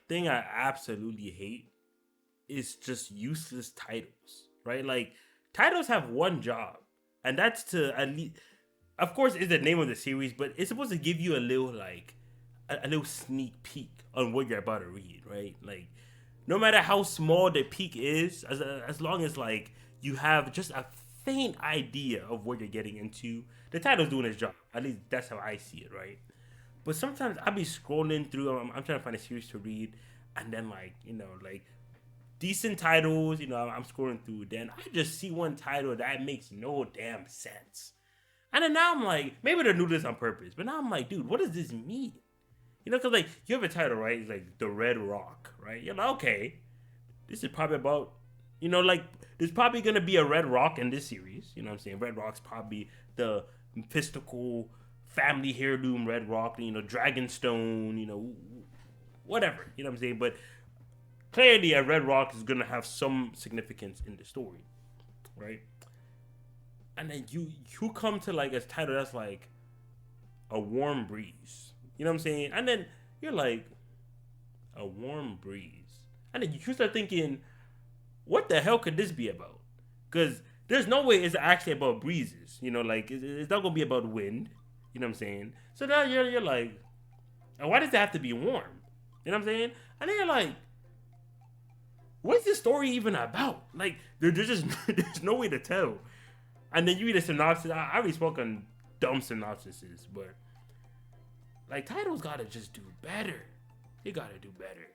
thing I absolutely hate is just useless titles, right? Like titles have one job, and that's to at least, of course, is the name of the series, but it's supposed to give you a little like a little sneak peek on what you're about to read, right? Like no matter how small the peak is, as long as like you have just a faint idea of what you're getting into, the title's doing its job. At least that's how I see it, right? But sometimes I'll be scrolling through. I'm trying to find a series to read, and then like like decent titles. I'm scrolling through. Then I just see one title that makes no damn sense, and then now I'm like, maybe they're doing this on purpose. But now I'm like, dude, what does this mean? Because like you have a title, right? It's like the Red Rock, right? You're like, okay, this is probably about, like there's probably gonna be a Red Rock in this series. You know what I'm saying? Red Rock's probably the mystical family heirloom Red Rock. Dragonstone. Whatever. You know what I'm saying? But clearly, a Red Rock is gonna have some significance in the story, right? And then you come to like a title that's like a warm breeze. You know what I'm saying? And then you're like, a warm breeze. And then you start thinking, what the hell could this be about? Because there's no way it's actually about breezes. Like it's not gonna be about wind. You know what I'm saying? So now you're like, and why does it have to be warm? You know what I'm saying? And then you're like, what's this story even about? Like there's just there's no way to tell. And then you read a synopsis. I already spoke on dumb synopsises, but like titles gotta just do better. They gotta do better.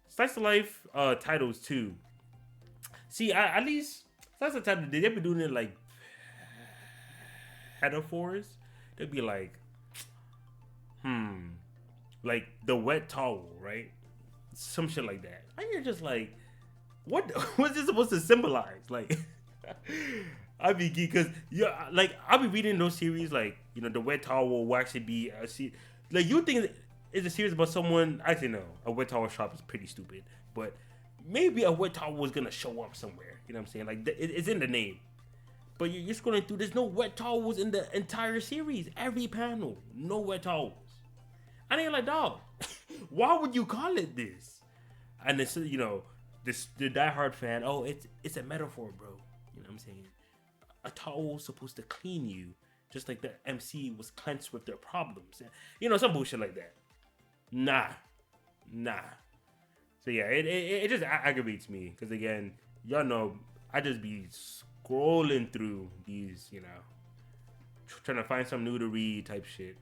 Slice of Life titles too. See, at least Slice of Title, they've been doing it like metaphors. They'd be like, like the wet towel, right? Some shit like that. And you're just like, what's this supposed to symbolize? Like, I'd be geek because like I'll be reading those series like the wet towel will actually be a like you think it's a series about someone. Actually, no, a wet towel shop is pretty stupid, but maybe a wet towel was gonna show up somewhere. You know what I'm saying? Like it's in the name, but you're scrolling through. There's no wet towels in the entire series. Every panel, no wet towels. And then you're like, dog, why would you call it this? And it's this the diehard fan. Oh, it's a metaphor, bro. You know what I'm saying? A towel supposed to clean you, just like the MC was cleansed with their problems. Some bullshit like that. Nah. So yeah, it just aggravates me because again, y'all know I just be scrolling through these, trying to find some new to read type shit,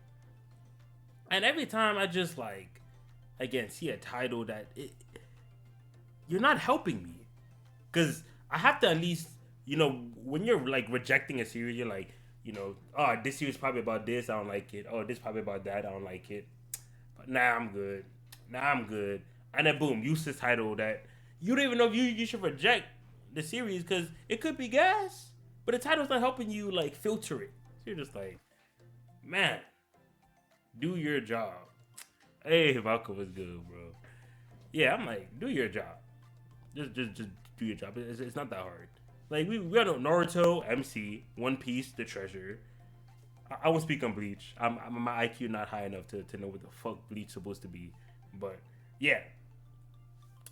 and every time I just like, again, see a title that you're not helping me, because I have to at least, when you're like rejecting a series, you're like, oh, this series is probably about this, I don't like it. Oh, this probably about that, I don't like it. But nah, I'm good. And then boom, useless title that you don't even know if you should reject the series because it could be gas, but the title's not helping you like filter it. So you're just like, man, do your job. Hey, Valko was good, bro. Yeah, I'm like, do your job. Just do your job. It's not that hard. Like we all know Naruto, MC, One Piece, The Treasure. I won't speak on Bleach. My IQ not high enough to know what the fuck Bleach supposed to be. But yeah,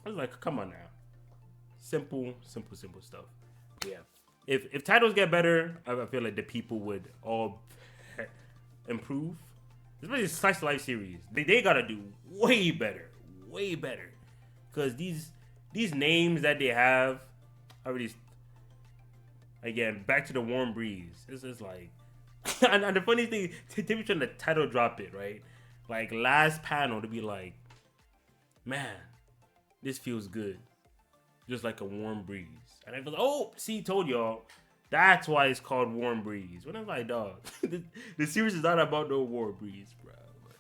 I was like, come on now, simple stuff. Yeah, if titles get better, I feel like the people would all improve. Especially Slice of Life series, they gotta do way better, because these names that they have already. Again, back to the warm breeze. This is like. And the funny thing, they be trying to title drop it, right? Like last panel to be like, man, this feels good, just like a warm breeze. And I was like, oh, see, told y'all, that's why it's called Warm Breeze. When I'm like, dog, the series is not about no warm breeze, bro. But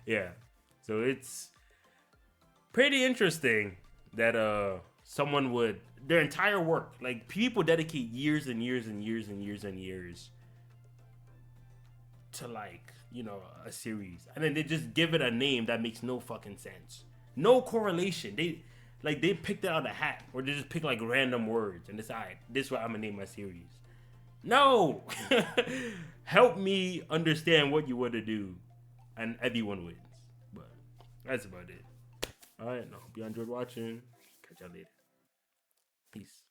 yeah, so it's pretty interesting that someone would their entire work, like people dedicate years and years to like a series, and then they just give it a name that makes no fucking sense, no correlation. They picked it out of a hat, or they just pick like random words and decide this is what I'm gonna name my series. No, help me understand what you want to do, and everyone wins. But That's about it. All right, I hope you enjoyed watching. Catch y'all later. Peace.